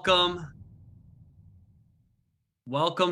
Welcome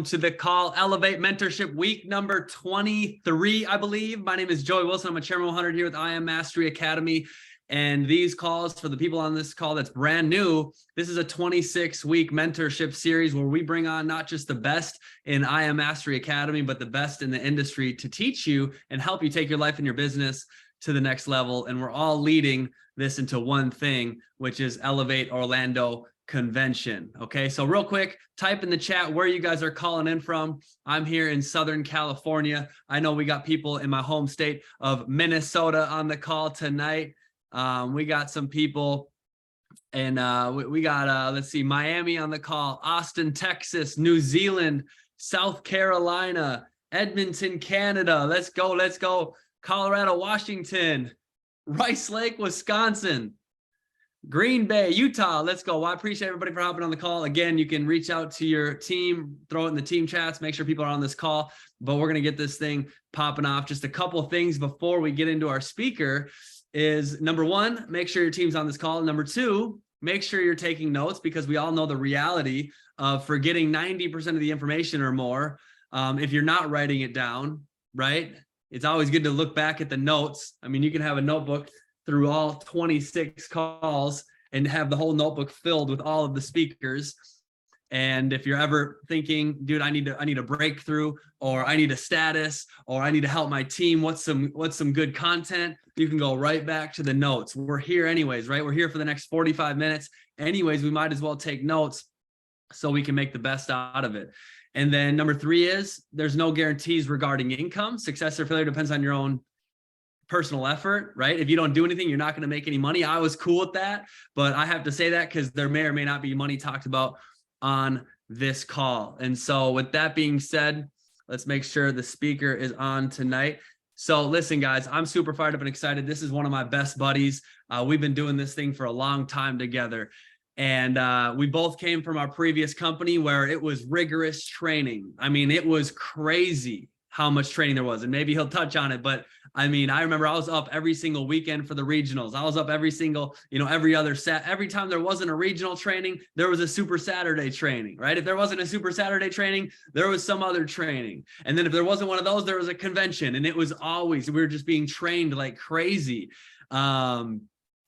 to the Call Elevate Mentorship week number 23, I believe. My name is Joey Wilson. I'm a Chairman 100 here with I Am Mastery Academy. And these calls, for the people on this call that's brand new, this is a 26-week mentorship series where we bring on not just the best in I Am Mastery Academy, but the best in the industry to teach you and help you take your life and your business to the next level. And we're all leading this into one thing, which is Elevate Orlando Convention. Okay, so real quick, type in the chat where you guys are calling in from. I'm here in Southern California. I know we got people in my home state of Minnesota on the call tonight. We got some people, and we got let's see, Miami on the call, Austin, Texas, New Zealand, South Carolina, Edmonton, Canada. Let's go. Colorado, Washington, Rice Lake, Wisconsin, Green Bay, Utah. Let's go. Well, I appreciate everybody for hopping on the call. Again, you can reach out to your team, throw it in the team chats, make sure people are on this call, but we're going to get this thing popping off. Just a couple of things before we get into our speaker is, number one, make sure your team's on this call. Number two, make sure you're taking notes, because we all know the reality of forgetting 90% of the information or more if you're not writing it down, right? It's always good to look back at the notes. I mean, you can have a notebook through all 26 calls and have the whole notebook filled with all of the speakers. And if you're ever thinking, dude, I need a breakthrough, or I need a status, or I need to help my team, what's some good content, you can go right back to the notes. We're here anyways, right? We're here for the next 45 minutes. Anyways, we might as well take notes so we can make the best out of it. And then number three is, there's no guarantees regarding income. Success or failure depends on your own personal effort, right? If you don't do anything, you're not going to make any money. I was cool with that, but I have to say that because there may or may not be money talked about on this call. And so with that being said, let's make sure the speaker is on tonight. So listen, guys, I'm super fired up and excited. This is one of my best buddies. We've been doing this thing for a long time together. And we both came from our previous company where it was rigorous training. I mean, it was crazy how much training there was. And maybe he'll touch on it, but I mean, I remember I was up every single weekend for the regionals. I was up every single, every other every time there wasn't a regional training, there was a Super Saturday training, right? If there wasn't a Super Saturday training, there was some other training. And then if there wasn't one of those, there was a convention. And it was always, we were just being trained like crazy.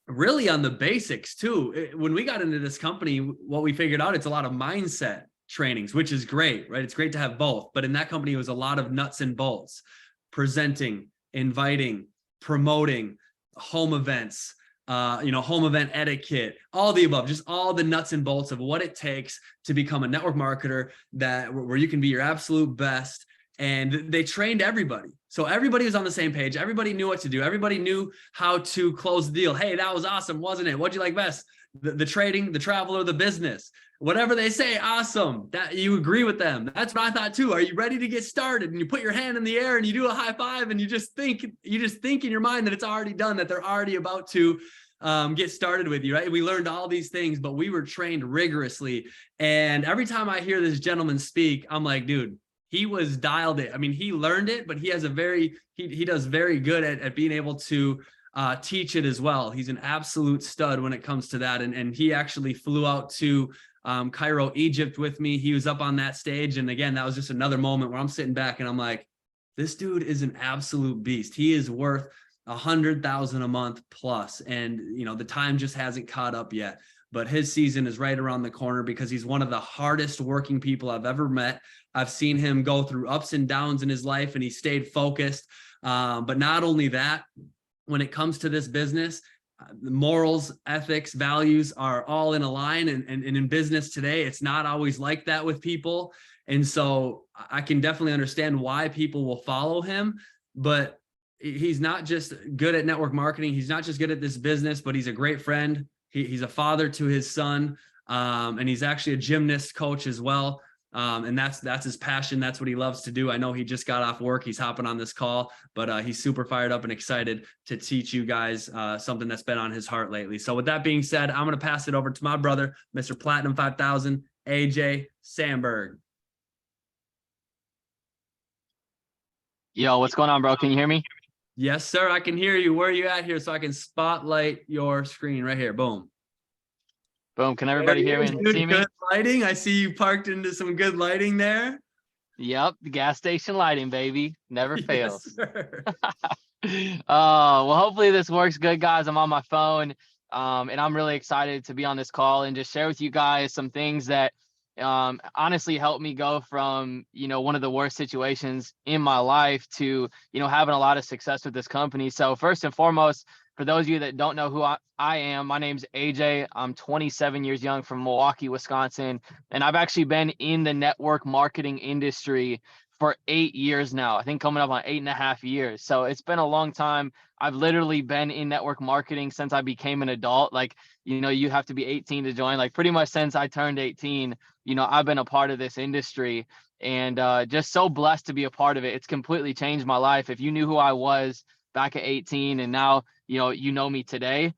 Really on the basics too. When we got into this company, what we figured out, it's a lot of mindset trainings, which is great, right? It's great to have both. But in that company, it was a lot of nuts and bolts, presenting, inviting, promoting, home events, home event etiquette, all the above, just all the nuts and bolts of what it takes to become a network marketer where you can be your absolute best. And they trained everybody. So everybody was on the same page. Everybody knew what to do. Everybody knew how to close the deal. Hey, that was awesome, wasn't it? What'd you like best? The trading, the travel, or the business? Whatever they say, awesome. That you agree with them. That's what I thought too. Are you ready to get started? And you put your hand in the air and you do a high five, and you just think in your mind that it's already done, that they're already about to get started with you, right? We learned all these things, but we were trained rigorously. And every time I hear this gentleman speak, I'm like, dude, he was dialed it. I mean, he learned it, but he has he does very good at being able to teach it as well. He's an absolute stud when it comes to that. And he actually flew out to Cairo, Egypt with me. He was up on that stage. And again, that was just another moment where I'm sitting back and I'm like, this dude is an absolute beast. He is worth 100,000 a month plus. And, the time just hasn't caught up yet. But his season is right around the corner because he's one of the hardest working people I've ever met. I've seen him go through ups and downs in his life, and he stayed focused. But not only that, when it comes to this business, morals, ethics, values are all in a line. And in business today, it's not always like that with people. And so I can definitely understand why people will follow him. But he's not just good at network marketing. He's not just good at this business, but he's a great friend. He's a father to his son, and he's actually a gymnast coach as well. And that's his passion. That's what he loves to do. I know he just got off work. He's hopping on this call, but he's super fired up and excited to teach you guys something that's been on his heart lately. So with that being said, I'm going to pass it over to my brother, Mr. Platinum 5000, AJ Sandberg. Yo, what's going on, bro? Can you hear me? Yes, sir. I can hear you. Where are you at here so I can spotlight your screen right here? Boom. Boom. Can There everybody he hear me is, and dude. see me? Good lighting. I see you parked into some good lighting there. Yep. The gas station lighting, baby. Never Yes, fails. sir. Well, hopefully this works good, guys. I'm on my phone. And I'm really excited to be on this call and just share with you guys some things that honestly helped me go from, one of the worst situations in my life to, having a lot of success with this company. So first and foremost, for those of you that don't know who I am, my name's AJ. I'm 27 years young from Milwaukee, Wisconsin, and I've actually been in the network marketing industry for 8 years now. I think coming up on 8.5 years. So it's been a long time. I've literally been in network marketing since I became an adult. Like, you have to be 18 to join. Like pretty much since I turned 18, I've been a part of this industry and just so blessed to be a part of it. It's completely changed my life. If you knew who I was back at 18 and now, you know me today,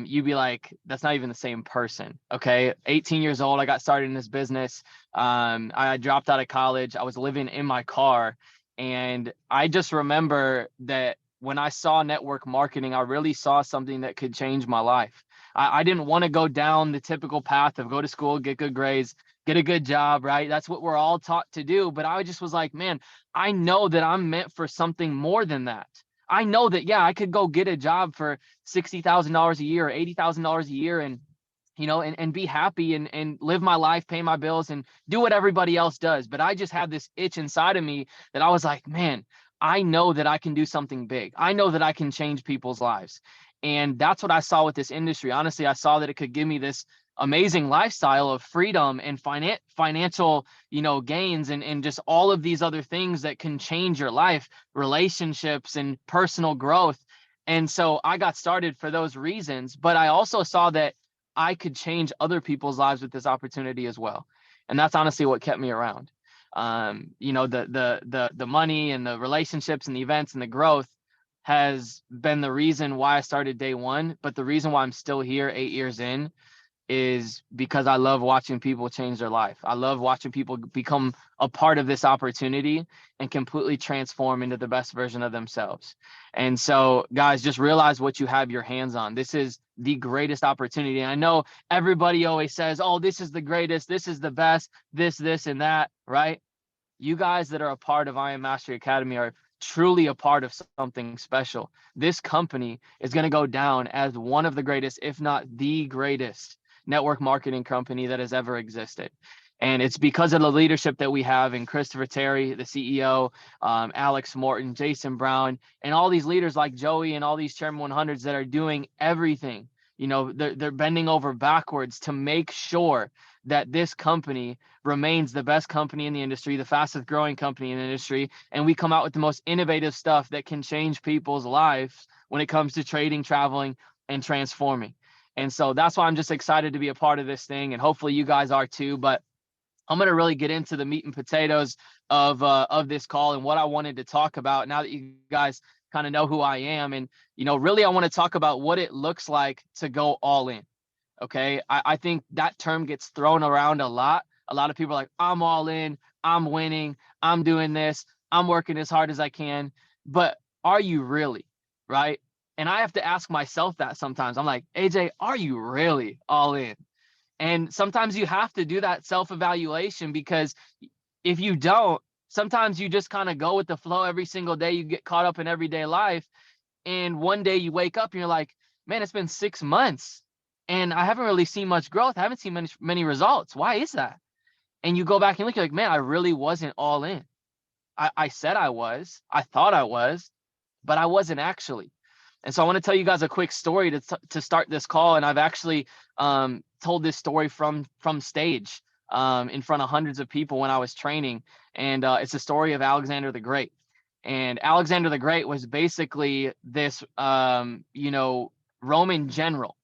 you'd be like, that's not even the same person. Okay. 18 years old. I got started in this business. I dropped out of college. I was living in my car. And I just remember that when I saw network marketing, I really saw something that could change my life. I didn't want to go down the typical path of go to school, get good grades, get a good job, right? That's what we're all taught to do. But I just was like, man, I know that I'm meant for something more than that. I know that, yeah, I could go get a job for $60,000 a year or $80,000 a year and be happy and live my life, pay my bills and do what everybody else does. But I just had this itch inside of me that I was like, man, I know that I can do something big. I know that I can change people's lives. And that's what I saw with this industry. Honestly, I saw that it could give me this amazing lifestyle of freedom and financial, gains and just all of these other things that can change your life, relationships and personal growth. And so I got started for those reasons, but I also saw that I could change other people's lives with this opportunity as well. And that's honestly what kept me around. The money and the relationships and the events and the growth has been the reason why I started day one. But the reason why I'm still here 8 years in is because I love watching people change their life. I love watching people become a part of this opportunity and completely transform into the best version of themselves. And so, guys, just realize what you have your hands on. This is the greatest opportunity. And I know everybody always says, oh, this is the greatest, this is the best, this, and that, right? You guys that are a part of I Am Mastery Academy are truly a part of something special. This company is going to go down as one of the greatest, if not the greatest network marketing company that has ever existed. And it's because of the leadership that we have in Christopher Terry, the CEO, Alex Morton, Jason Brown, and all these leaders like Joey and all these Chairman 100s that are doing everything. They're bending over backwards to make sure that this company remains the best company in the industry, the fastest growing company in the industry. And we come out with the most innovative stuff that can change people's lives when it comes to trading, traveling, and transforming. And so that's why I'm just excited to be a part of this thing. And hopefully you guys are too. But I'm going to really get into the meat and potatoes of this call and what I wanted to talk about now that you guys kind of know who I am. And, really I want to talk about what it looks like to go all in. Okay. I think that term gets thrown around a lot. A lot of people are like, I'm all in, I'm winning, I'm doing this, I'm working as hard as I can. But are you really? Right. And I have to ask myself that sometimes. I'm like, AJ, are you really all in? And sometimes you have to do that self-evaluation, because if you don't, sometimes you just kind of go with the flow every single day. You get caught up in everyday life. And one day you wake up and you're like, man, it's been 6 months and I haven't really seen much growth. I haven't seen many results. Why is that? And you go back and look, you're like, man, I really wasn't all in. I said I was, I thought I was, but I wasn't actually. And so I want to tell you guys a quick story to start this call. And I've actually told this story from stage in front of hundreds of people when I was training. And it's the story of Alexander the Great. And Alexander the Great was basically this, Roman general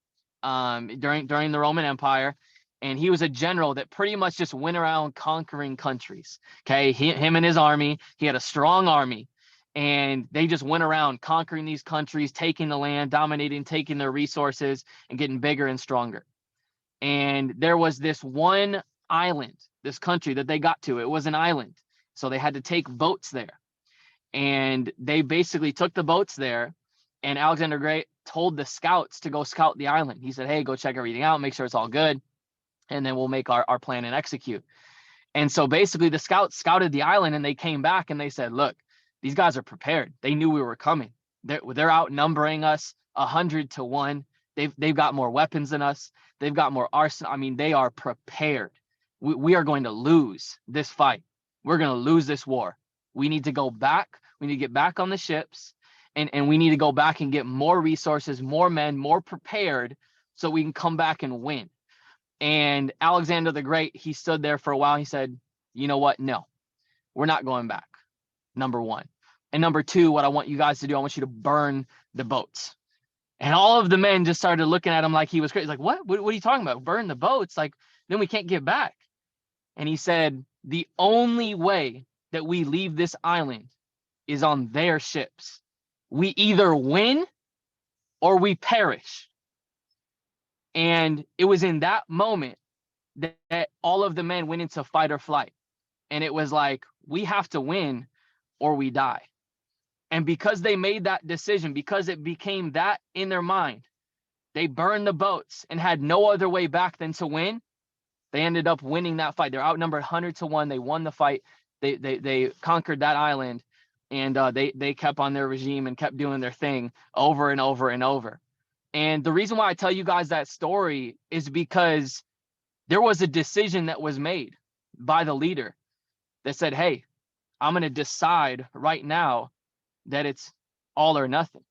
during the Roman Empire. And he was a general that pretty much just went around conquering countries. Okay, him and his army, he had a strong army. And they just went around conquering these countries, taking the land, dominating, taking their resources, and getting bigger and stronger. And there was this one island, this country that they got to. It was an island. So they had to take boats there. And they basically took the boats there. And Alexander Gray told the scouts to go scout the island. He said, hey, go check everything out, make sure it's all good, and then we'll make our plan and execute. And so basically the scouts scouted the island, and they came back and they said, look, these guys are prepared. They knew we were coming. They're outnumbering us 100-1. They've got more weapons than us. They've got more arsenal. I mean, they are prepared. We are going to lose this fight. We're going to lose this war. We need to go back. We need to get back on the ships, and we need to go back and get more resources, more men, more prepared, so we can come back and win. And Alexander the Great, he stood there for a while. He said, you know what? No, we're not going back. Number one. And number two, what I want you guys to do, I want you to burn the boats. And all of the men just started looking at him like he was crazy. Like, what are you talking about? Burn the boats? Like, then we can't get back. And he said, the only way that we leave this island is on their ships. We either win or we perish. And it was in that moment that all of the men went into fight or flight. And it was like, we have to win or we die. And because they made that decision, because it became that in their mind, they burned the boats and had no other way back than to win. They ended up winning that fight. They're outnumbered 100-1. They won the fight. They conquered that island, and they kept on their regime and kept doing their thing over and over and over. And the reason why I tell you guys that story is because there was a decision that was made by the leader that said, hey, I'm going to decide right now that it's all or nothing,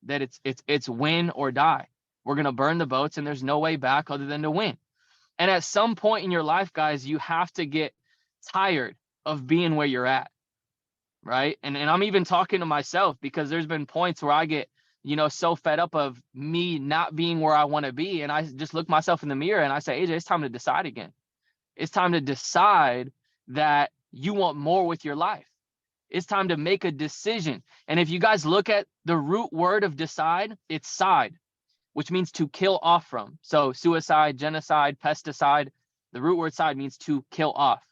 that it's win or die. We're going to burn the boats, and there's no way back other than to win. And at some point in your life, guys, you have to get tired of being where you're at, right? And I'm even talking to myself, because there's been points where I get, so fed up of me not being where I want to be. And I just look myself in the mirror and I say, AJ, it's time to decide again. It's time to decide that you want more with your life. It's time to make a decision. And if you guys look at the root word of decide, it's side, which means to kill off from. So suicide, genocide, pesticide, the root word side means to kill off.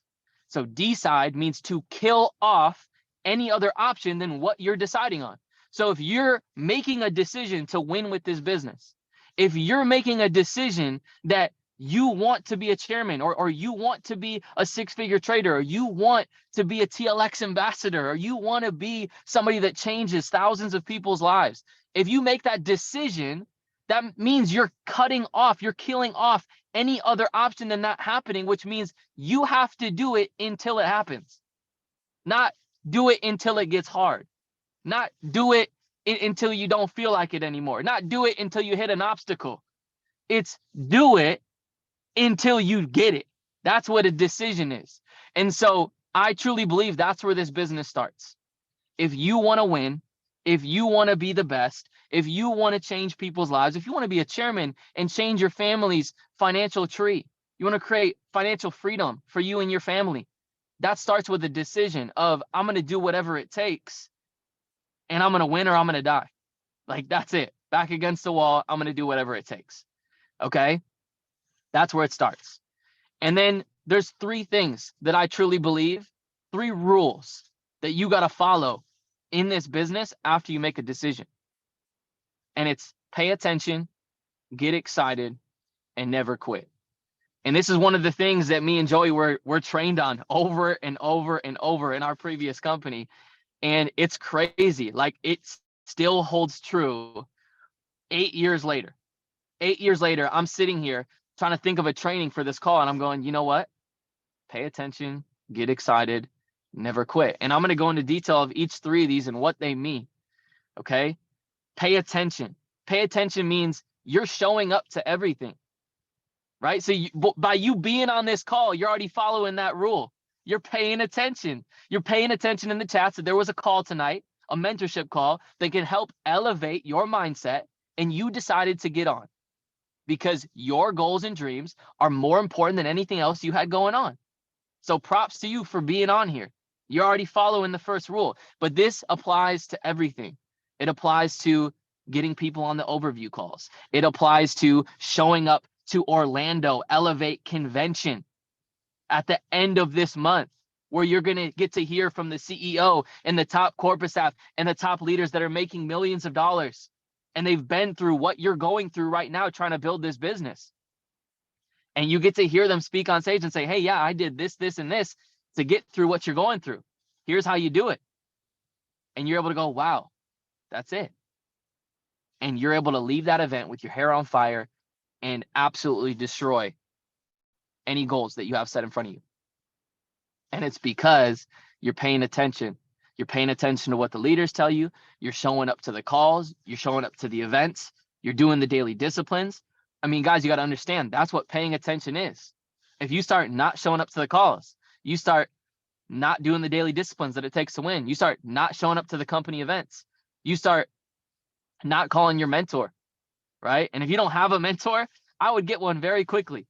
So decide means to kill off any other option than what you're deciding on. So if you're making a decision to win with this business, if you're making a decision that you want to be a chairman, or you want to be a six-figure trader, or you want to be a TLX ambassador, or you want to be somebody that changes thousands of people's lives, if you make that decision, that means you're cutting off, you're killing off any other option than that happening, which means you have to do it until it happens. Not do it until it gets hard. Not do it until you don't feel like it anymore. Not do it until you hit an obstacle. It's do it until you get it. That's what a decision is. And so I truly believe that's where this business starts. If you want to win, if you want to be the best, if you want to change people's lives, if you want to be a chairman and change your family's financial tree, you want to create financial freedom for you and your family, that starts with a decision of, I'm going to do whatever it takes, and I'm going to win or I'm going to die. Like, that's it. Back against the wall. I'm going to do whatever it takes. Okay. That's where it starts. And then there's three things that I truly believe, three rules that you got to follow in this business after you make a decision. And it's pay attention, get excited, and never quit. And this is one of the things that me and Joey were trained on over and over and over in our previous company. And it's crazy. Like, it still holds true 8 years later. 8 years later, I'm sitting here trying to think of a training for this call, and I'm going, you know what? Pay attention, get excited, never quit. And I'm going to go into detail of each three of these and what they mean. Okay? Pay attention. Pay attention means you're showing up to everything, right? So by you being on this call, you're already following that rule. You're paying attention. You're paying attention in the chats that there was a call tonight, a mentorship call that can help elevate your mindset, and you decided to get on because your goals and dreams are more important than anything else you had going on. So props to you for being on here. You're already following the first rule, but this applies to everything. It applies to getting people on the overview calls. It applies to showing up to Orlando Elevate Convention at the end of this month, where you're going to get to hear from the CEO and the top corporate staff and the top leaders that are making millions of dollars and they've been through what you're going through right now trying to build this business. And you get to hear them speak on stage and say, hey, yeah, I did this, this, and this to get through what you're going through. Here's how you do it. And you're able to go, wow, that's it. And you're able to leave that event with your hair on fire and absolutely destroy any goals that you have set in front of you. And it's because you're paying attention. You're paying attention to what the leaders tell you. You're showing up to the calls. You're showing up to the events. You're doing the daily disciplines. I mean, guys, you got to understand, that's what paying attention is. If you start not showing up to the calls, you start not doing the daily disciplines that it takes to win, you start not showing up to the company events, you start not calling your mentor, right? And if you don't have a mentor, I would get one very quickly.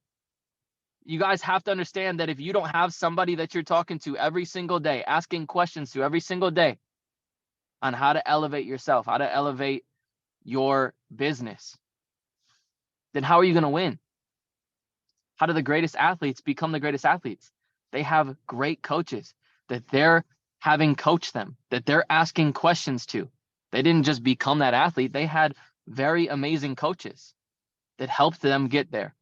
You guys have to understand that if you don't have somebody that you're talking to every single day, asking questions to every single day on how to elevate yourself, how to elevate your business, then how are you going to win? How do the greatest athletes become the greatest athletes? They have great coaches that they're having coach them, that they're asking questions to. They didn't just become that athlete. They had very amazing coaches that helped them get there.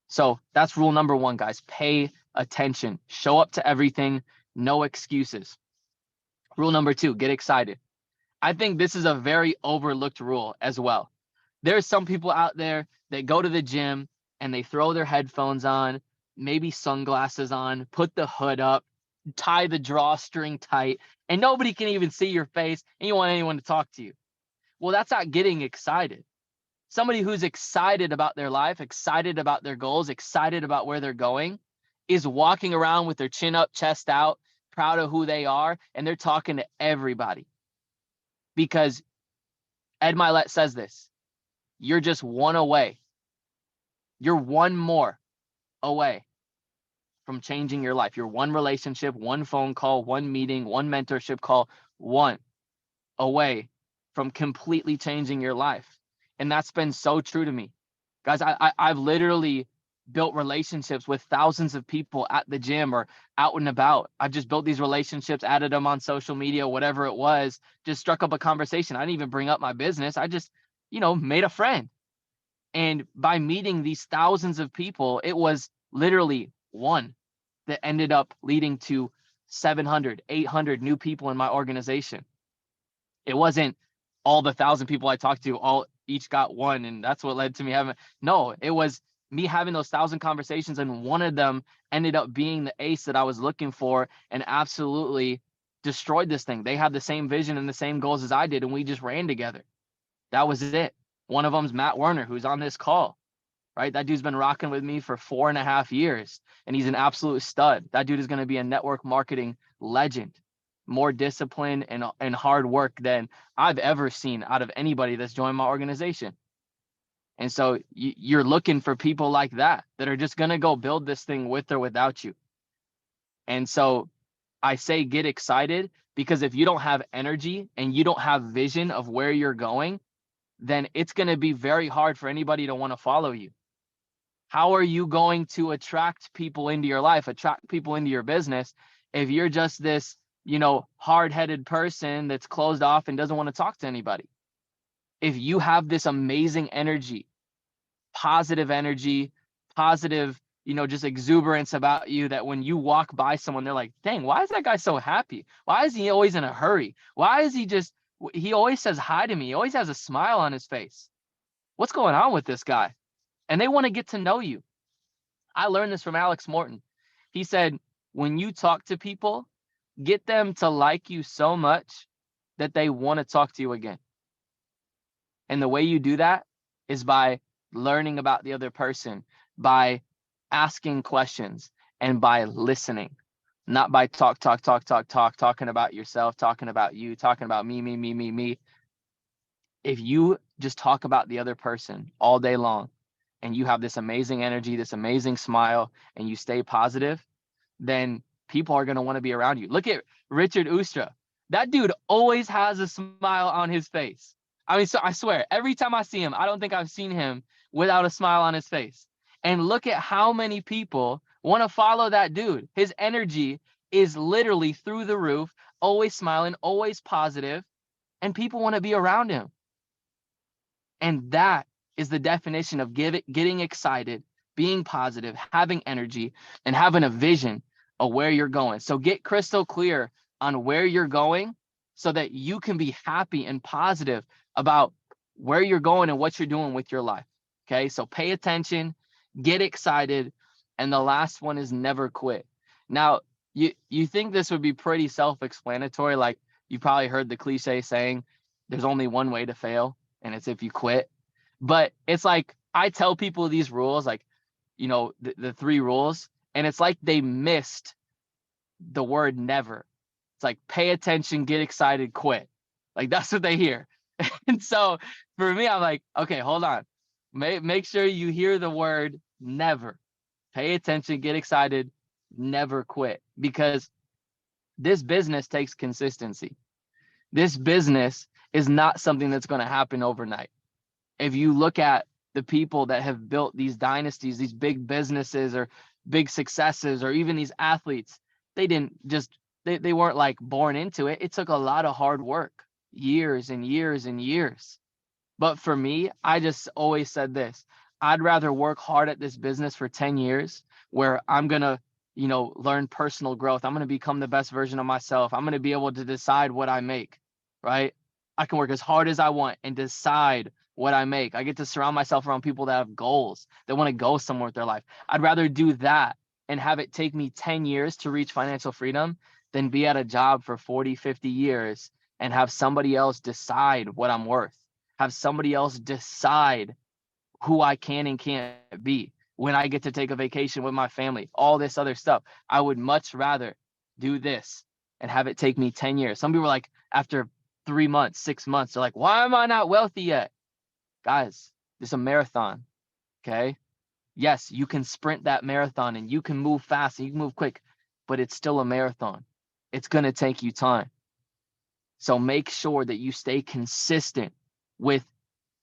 So that's rule number one, guys. Pay attention. Show up to everything. No excuses. Rule number two, get excited. I think this is a very overlooked rule as well. There's some people out there that go to the gym and they throw their headphones on, maybe sunglasses on, put the hood up, tie the drawstring tight, and nobody can even see your face, and you want anyone to talk to you. Well, that's not getting excited. Somebody who's excited about their life, excited about their goals, excited about where they're going, is walking around with their chin up, chest out, proud of who they are, and they're talking to everybody. Because Ed Milet says this, you're just one away. You're one more away from changing your life. You're one relationship, one phone call, one meeting, one mentorship call, one away from completely changing your life. And that's been so true to me. Guys, I've literally built relationships with thousands of people at the gym or out and about. I've just built these relationships, added them on social media, whatever it was, just struck up a conversation. I didn't even bring up my business. I just, made a friend. And by meeting these thousands of people, it was literally one that ended up leading to 700, 800 new people in my organization. It wasn't all the 1,000 people I talked to, all each got one, and that's what led to me having. No, it was me having those 1,000 conversations, and one of them ended up being the ace that I was looking for, and absolutely destroyed this thing. They had the same vision and the same goals as I did, and we just ran together. That was it. One of them's Matt Werner, who's on this call, right? That dude's been rocking with me for 4.5 years, and he's an absolute stud. That dude is going to be a network marketing legend. More discipline and hard work than I've ever seen out of anybody that's joined my organization. And so you're looking for people like that are just going to go build this thing with or without you. And so I say get excited, because if you don't have energy and you don't have vision of where you're going, then it's going to be very hard for anybody to want to follow you. How are you going to attract people into your life, attract people into your business, if you're just this hard-headed person that's closed off and doesn't want to talk to anybody? If you have this amazing energy, positive, just exuberance about you, that when you walk by someone, they're like, dang, why is that guy so happy? Why is he always in a hurry? Why is he always says hi to me. He always has a smile on his face. What's going on with this guy? And they want to get to know you. I learned this from Alex Morton. He said, when you talk to people, get them to like you so much that they want to talk to you again. And the way you do that is by learning about the other person, by asking questions, and by listening, not by talking about yourself, talking about you, talking about me. If you just talk about the other person all day long, and you have this amazing energy, this amazing smile, and you stay positive, then people are going to want to be around you. Look at Richard Ustra. That dude always has a smile on his face. I mean, so I swear, every time I see him, I don't think I've seen him without a smile on his face. And look at how many people want to follow that dude. His energy is literally through the roof, always smiling, always positive, and people want to be around him. And that is the definition of getting excited, being positive, having energy, and having a vision of where you're going. So get crystal clear on where you're going so that you can be happy and positive about where you're going and what you're doing with your life. Okay, so pay attention, get excited, and the last one is never quit. Now, you think this would be pretty self-explanatory, like you probably heard the cliche saying, there's only one way to fail, and it's if you quit. But it's like I tell people these rules, like, the 3 rules, and it's like they missed the word never. It's like pay attention, get excited, quit. Like that's what they hear. And so for me, I'm like, okay, hold on. Make sure you hear the word never. Pay attention, get excited, never quit. Because this business takes consistency. This business is not something that's going to happen overnight. If you look at the people that have built these dynasties, these big businesses or big successes, or even these athletes, they didn't just, they weren't like born into it. It took a lot of hard work, years and years and years. But for me, I just always said this: I'd rather work hard at this business for 10 years where I'm going to, learn personal growth. I'm going to become the best version of myself. I'm going to be able to decide what I make, right? I can work as hard as I want and decide what I make. I get to surround myself around people that have goals, that want to go somewhere with their life. I'd rather do that and have it take me 10 years to reach financial freedom than be at a job for 40, 50 years and have somebody else decide what I'm worth. Have somebody else decide who I can and can't be, when I get to take a vacation with my family, all this other stuff. I would much rather do this and have it take me 10 years. Some people are like, after 3 months, 6 months, they're like, why am I not wealthy yet? Guys, it's a marathon, okay? Yes, you can sprint that marathon and you can move fast and you can move quick, but it's still a marathon. It's going to take you time. So make sure that you stay consistent with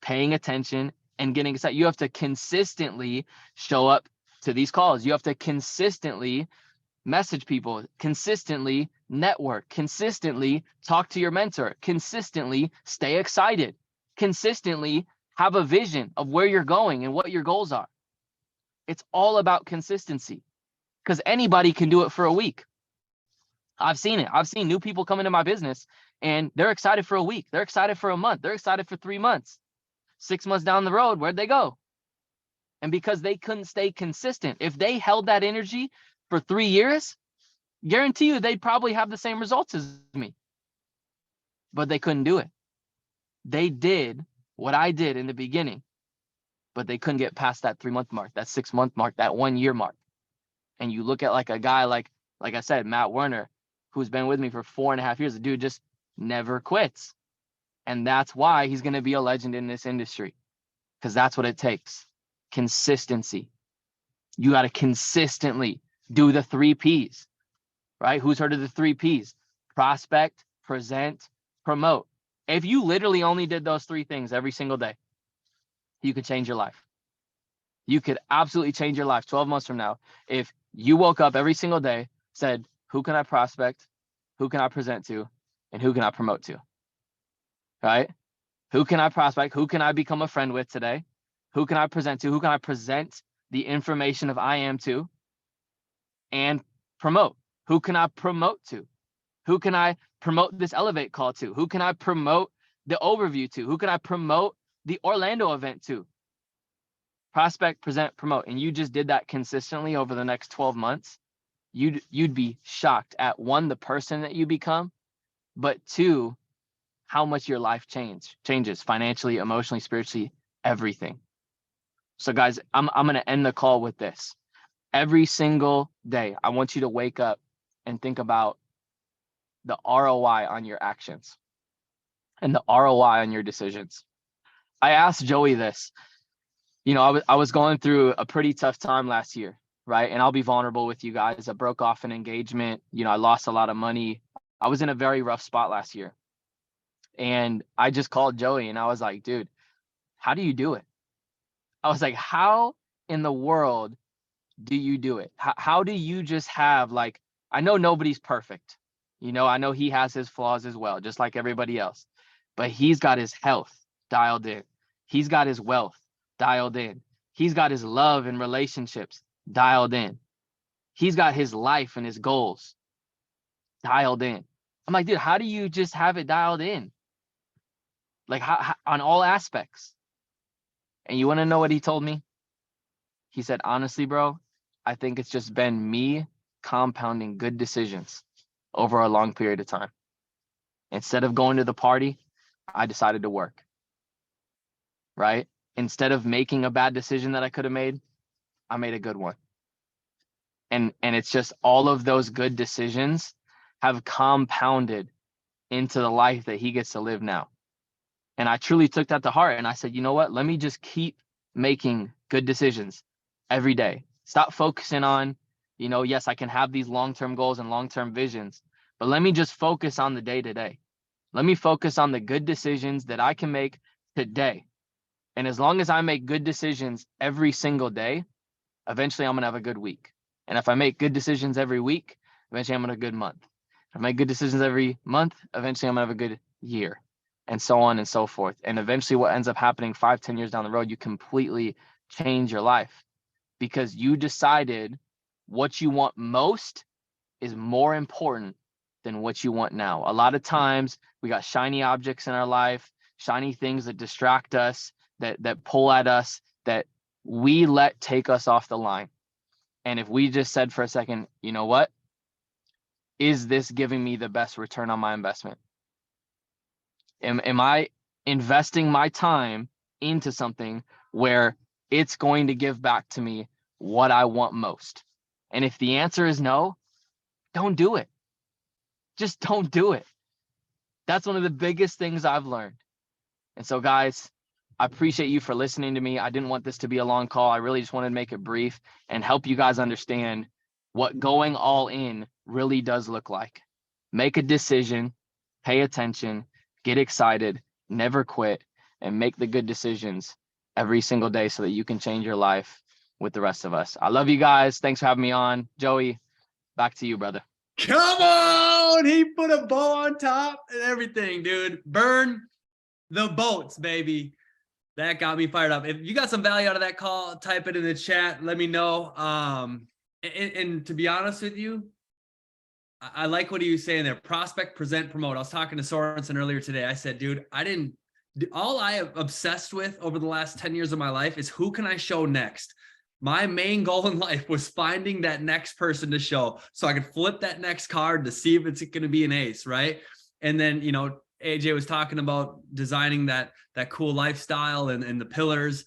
paying attention and getting excited. You have to consistently show up to these calls. You have to consistently message people, consistently network, consistently talk to your mentor, consistently stay excited, consistently have a vision of where you're going and what your goals are. It's all about consistency, because anybody can do it for a week. I've seen it. I've seen new people come into my business and they're excited for a week. They're excited for a month. They're excited for 3 months. 6 months down the road, where'd they go? And because they couldn't stay consistent, if they held that energy for 3 years, guarantee you they'd probably have the same results as me. But they couldn't do it. They did what I did in the beginning, but they couldn't get past that 3-month mark, that 6-month mark, that 1 year mark. And you look at like a guy like I said, Matt Werner, who's been with me for 4.5 years. The dude just never quits. And that's why he's going to be a legend in this industry, because that's what it takes. Consistency. You got to consistently do the 3 Ps, right? Who's heard of the 3 Ps? Prospect, present, promote. If you literally only did those 3 things every single day, you could change your life. You could absolutely change your life 12 months from now. If you woke up every single day, said, who can I prospect? Who can I present to? And who can I promote to? Right? Who can I prospect? Who can I become a friend with today? Who can I present to? Who can I present the information of I am to? And promote. Who can I promote to? Who can I promote this Elevate call to? Who can I promote the overview to? Who can I promote the Orlando event to? Prospect, present, promote. And you just did that consistently over the next 12 months. You'd be shocked at, 1, the person that you become, but 2, how much your life changes financially, emotionally, spiritually, everything. So guys, I'm going to end the call with this. Every single day, I want you to wake up and think about the ROI on your actions and the ROI on your decisions. I asked Joey this. I was going through a pretty tough time last year, right? And I'll be vulnerable with you guys. I broke off an engagement. I lost a lot of money. I was in a very rough spot last year. And I just called Joey and I was like, dude, how do you do it? I was like, how in the world do you do it? How do you just have, like, I know nobody's perfect. I know he has his flaws as well, just like everybody else, but he's got his health dialed in. He's got his wealth dialed in. He's got his love and relationships dialed in. He's got his life and his goals dialed in. I'm like, dude, how do you just have it dialed in? Like how on all aspects? And you want to know what he told me? He said, honestly, bro, I think it's just been me compounding good decisions over a long period of time. Instead of going to the party, I decided to work. Right? Instead of making a bad decision that I could have made, I made a good one. And it's just all of those good decisions have compounded into the life that he gets to live now. And I truly took that to heart. And I said, you know what? Let me just keep making good decisions every day. Stop focusing on, yes, I can have these long-term goals and long-term visions, but let me just focus on the day-to-day. Let me focus on the good decisions that I can make today. And as long as I make good decisions every single day, eventually I'm going to have a good week. And if I make good decisions every week, eventually I'm going to have a good month. If I make good decisions every month, eventually I'm going to have a good year, and so on and so forth. And eventually what ends up happening 5-10 years down the road, you completely change your life because you decided what you want most is more important than what you want now. A lot of times we got shiny objects in our life, shiny things that distract us, that pull at us, that we let take us off the line. And if we just said for a second, you know what? Is this giving me the best return on my investment? Am I investing my time into something where it's going to give back to me what I want most? And if the answer is no, don't do it. Just don't do it. That's one of the biggest things I've learned. And so guys, I appreciate you for listening to me. I didn't want this to be a long call. I really just wanted to make it brief and help you guys understand what going all in really does look like. Make a decision, pay attention, get excited, never quit, and make the good decisions every single day so that you can change your life with the rest of us. I love you guys. Thanks for having me on. Joey, back to you, brother. Come on. He put a bow on top and everything, dude. Burn the boats, baby. That got me fired up. If you got some value out of that call, type it in the chat. Let me know. And to be honest with you, I like what he was saying there. Prospect, present, promote. I was talking to Sorensen earlier today. I said, dude, all I am obsessed with over the last 10 years of my life is who can I show next? My main goal in life was finding that next person to show so I could flip that next card to see if it's going to be an ace, right? And then, AJ was talking about designing that cool lifestyle and the pillars.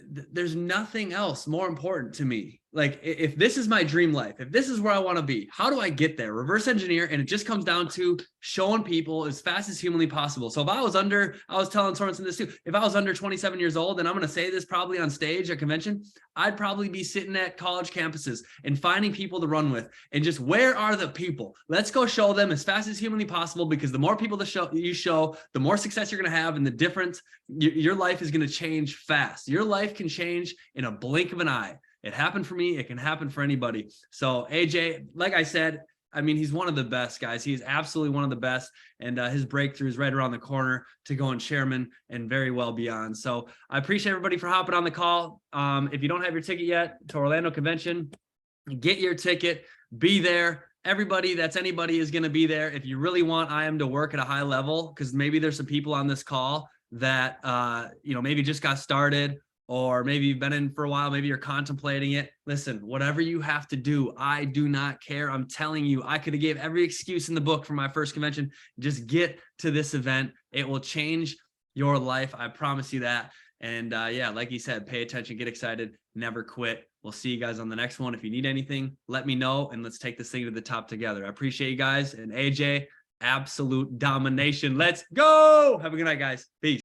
There's nothing else more important to me. Like if this is my dream life, if this is where I want to be, how do I get there? Reverse engineer. And it just comes down to showing people as fast as humanly possible. So if I was telling Sorensen this too, if I was under 27 years old, and I'm going to say this probably on stage at convention, I'd probably be sitting at college campuses and finding people to run with and just, where are the people? Let's go show them as fast as humanly possible, because the more people you show, the more success you're going to have, and the difference, your life is going to change fast. Your life can change in a blink of an eye. It happened for me. It can happen for anybody. So AJ, like I said, he's one of the best guys. He's absolutely one of the best. And his breakthrough is right around the corner to going chairman and very well beyond. So I appreciate everybody for hopping on the call. If you don't have your ticket yet to Orlando Convention, get your ticket, be there. Everybody that's anybody is going to be there. If you really want IM to work at a high level, because maybe there's some people on this call that, maybe just got started, or maybe you've been in for a while, maybe you're contemplating it. Listen, whatever you have to do, I do not care. I'm telling you, I could have gave every excuse in the book for my first convention. Just get to this event. It will change your life. I promise you that. And like he said, pay attention, get excited, never quit. We'll see you guys on the next one. If you need anything, let me know, and let's take this thing to the top together. I appreciate you guys. And AJ, absolute domination. Let's go. Have a good night, guys. Peace.